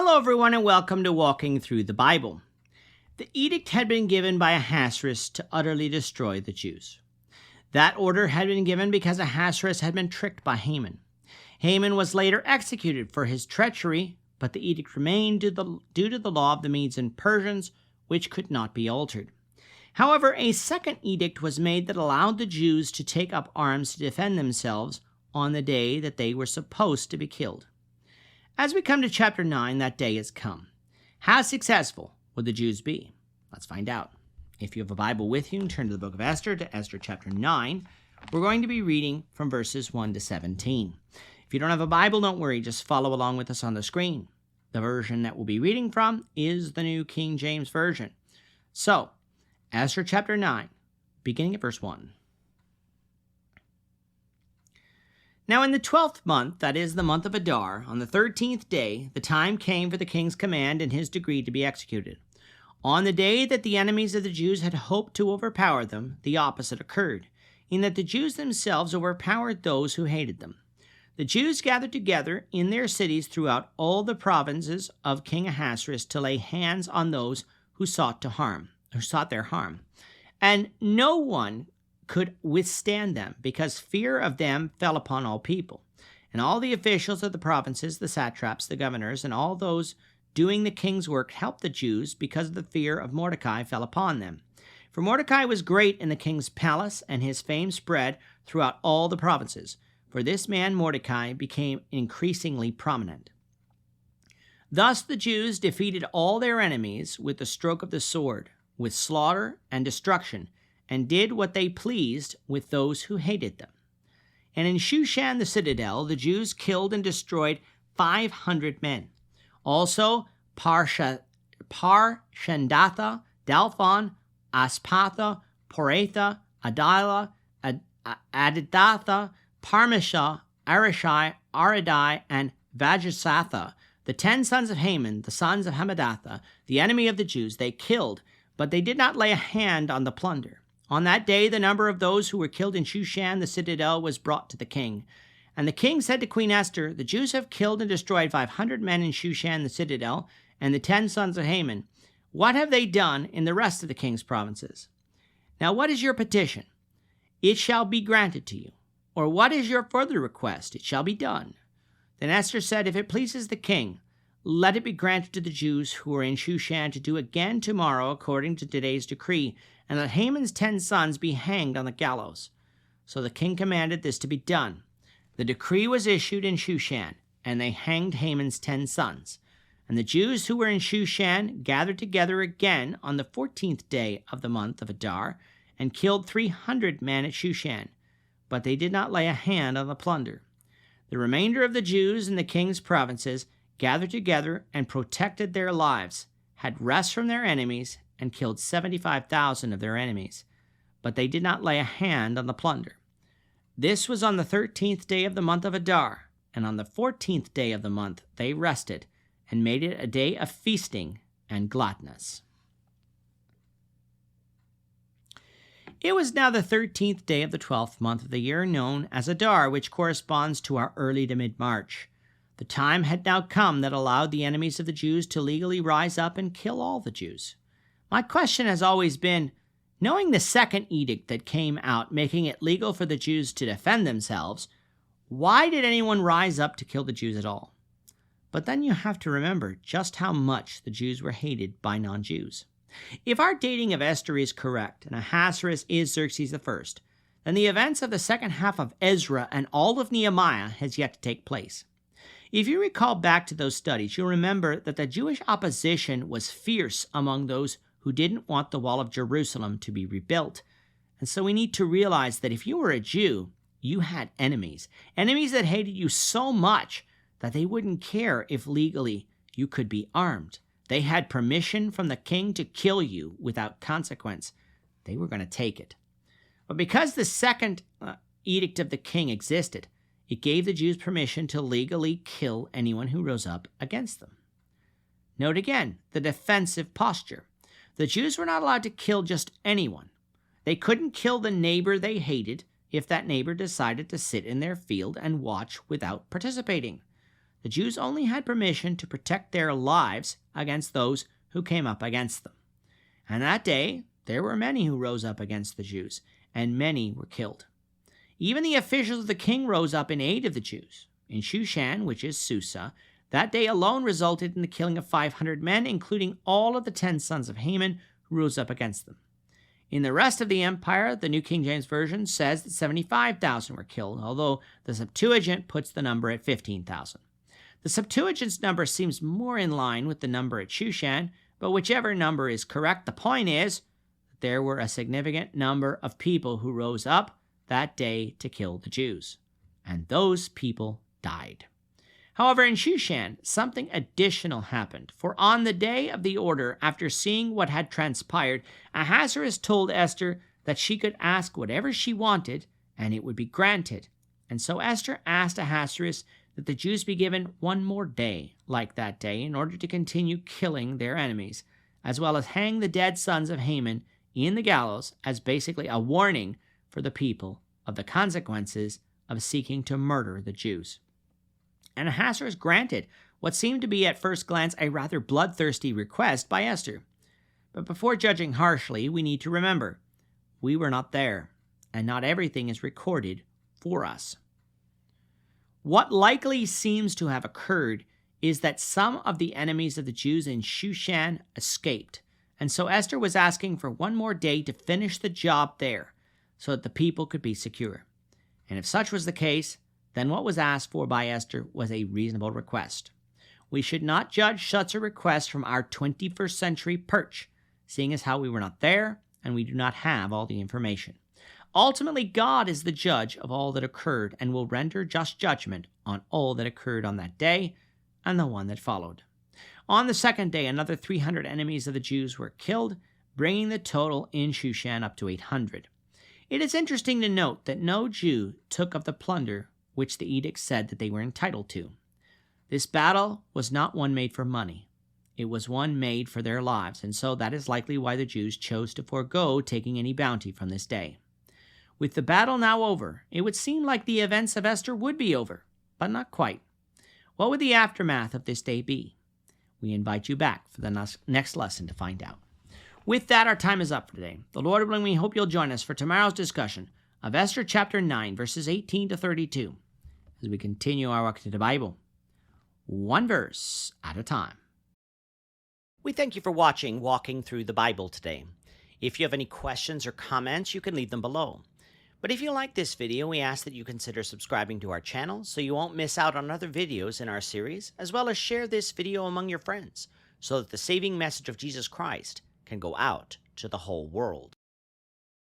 Hello everyone and welcome to Walking Through the Bible. The edict had been given by Ahasuerus to utterly destroy the Jews. That order had been given because Ahasuerus had been tricked by Haman. Haman was later executed for his treachery, but the edict remained due to the law of the Medes and Persians, which could not be altered. However, a second edict was made that allowed the Jews to take up arms to defend themselves on the day that they were supposed to be killed. As we come to chapter 9, that day has come. How successful would the Jews be? Let's find out. If you have a Bible with you, turn to the book of Esther, to Esther chapter 9. We're going to be reading from verses 1 to 17. If you don't have a Bible, don't worry, just follow along with us on the screen. The version that we'll be reading from is the New King James Version. So, Esther chapter 9, beginning at verse 1. Now in the 12th month, that is the month of Adar, on the 13th day, the time came for the king's command and his decree to be executed. On the day that the enemies of the Jews had hoped to overpower them, the opposite occurred, in that the Jews themselves overpowered those who hated them. The Jews gathered together in their cities throughout all the provinces of King Ahasuerus to lay hands on those who sought their harm. And no one could withstand them, because fear of them fell upon all people. And all the officials of the provinces, the satraps, the governors, and all those doing the king's work helped the Jews, because the fear of Mordecai fell upon them. For Mordecai was great in the king's palace, and his fame spread throughout all the provinces. For this man Mordecai became increasingly prominent. Thus the Jews defeated all their enemies with the stroke of the sword, with slaughter and destruction, and did what they pleased with those who hated them. And in Shushan the citadel, the Jews killed and destroyed 500 men. Also Parshandatha, Dalphon, Aspatha, Poratha, Adila, Adidatha, Parmisha, Arishai, Aradai, and Vajasatha, the 10 sons of Haman, the sons of Hammedatha, the enemy of the Jews, they killed, but they did not lay a hand on the plunder. On that day, the number of those who were killed in Shushan the citadel was brought to the king. And the king said to Queen Esther, "The Jews have killed and destroyed 500 men in Shushan the citadel, and the 10 sons of Haman. What have they done in the rest of the king's provinces? Now what is your petition? It shall be granted to you. Or what is your further request? It shall be done." Then Esther said, "If it pleases the king, let it be granted to the Jews who are in Shushan to do again tomorrow according to today's decree, and let Haman's 10 sons be hanged on the gallows." So the king commanded this to be done. The decree was issued in Shushan, and they hanged Haman's 10 sons. And the Jews who were in Shushan gathered together again on the 14th day of the month of Adar, and killed 300 men at Shushan, but they did not lay a hand on the plunder. The remainder of the Jews in the king's provinces gathered together and protected their lives, had rest from their enemies, and killed 75,000 of their enemies, but they did not lay a hand on the plunder. This was on the 13th day of the month of Adar, and on the 14th day of the month they rested, and made it a day of feasting and gladness. It was now the 13th day of the 12th month of the year, known as Adar, which corresponds to our early to mid-March. The time had now come that allowed the enemies of the Jews to legally rise up and kill all the Jews. My question has always been, knowing the second edict that came out making it legal for the Jews to defend themselves, why did anyone rise up to kill the Jews at all? But then you have to remember just how much the Jews were hated by non-Jews. If our dating of Esther is correct, and Ahasuerus is Xerxes I, then the events of the second half of Ezra and all of Nehemiah has yet to take place. If you recall back to those studies, you'll remember that the Jewish opposition was fierce among those who didn't want the wall of Jerusalem to be rebuilt. And so we need to realize that if you were a Jew, you had enemies that hated you so much that they wouldn't care if legally you could be armed. They had permission from the king to kill you without consequence. They were going to take it. But because the second edict of the king existed, it gave the Jews permission to legally kill anyone who rose up against them. Note again the defensive posture. The Jews were not allowed to kill just anyone. They couldn't kill the neighbor they hated if that neighbor decided to sit in their field and watch without participating. The Jews only had permission to protect their lives against those who came up against them. And that day, there were many who rose up against the Jews, and many were killed. Even the officials of the king rose up in aid of the Jews. In Shushan, which is Susa, that day alone resulted in the killing of 500 men, including all of the 10 sons of Haman who rose up against them. In the rest of the empire, the New King James Version says that 75,000 were killed, although the Septuagint puts the number at 15,000. The Septuagint's number seems more in line with the number at Shushan, but whichever number is correct, the point is that there were a significant number of people who rose up that day to kill the Jews, and those people died. However, in Shushan, something additional happened, for on the day of the order, after seeing what had transpired, Ahasuerus told Esther that she could ask whatever she wanted, and it would be granted. And so Esther asked Ahasuerus that the Jews be given one more day like that day in order to continue killing their enemies, as well as hang the dead sons of Haman in the gallows as basically a warning for the people of the consequences of seeking to murder the Jews. And Ahasuerus granted what seemed to be at first glance a rather bloodthirsty request by Esther. But before judging harshly, we need to remember, we were not there, and not everything is recorded for us. What likely seems to have occurred is that some of the enemies of the Jews in Shushan escaped, and so Esther was asking for one more day to finish the job there, so that the people could be secure. And if such was the case, then what was asked for by Esther was a reasonable request. We should not judge such a request from our 21st century perch, seeing as how we were not there and we do not have all the information. Ultimately, God is the judge of all that occurred and will render just judgment on all that occurred on that day and the one that followed. On the second day, another 300 enemies of the Jews were killed, bringing the total in Shushan up to 800. It is interesting to note that no Jew took of the plunder which the edict said that they were entitled to. This battle was not one made for money. It was one made for their lives, and so that is likely why the Jews chose to forego taking any bounty from this day. With the battle now over, it would seem like the events of Esther would be over, but not quite. What would the aftermath of this day be? We invite you back for the next lesson to find out. With that, our time is up for today. The Lord willing, we hope you'll join us for tomorrow's discussion of Esther chapter 9, verses 18 to 32, as we continue our walk through the Bible, one verse at a time. We thank you for watching Walking Through the Bible today. If you have any questions or comments, you can leave them below. But if you like this video, we ask that you consider subscribing to our channel so you won't miss out on other videos in our series, as well as share this video among your friends so that the saving message of Jesus Christ can go out to the whole world.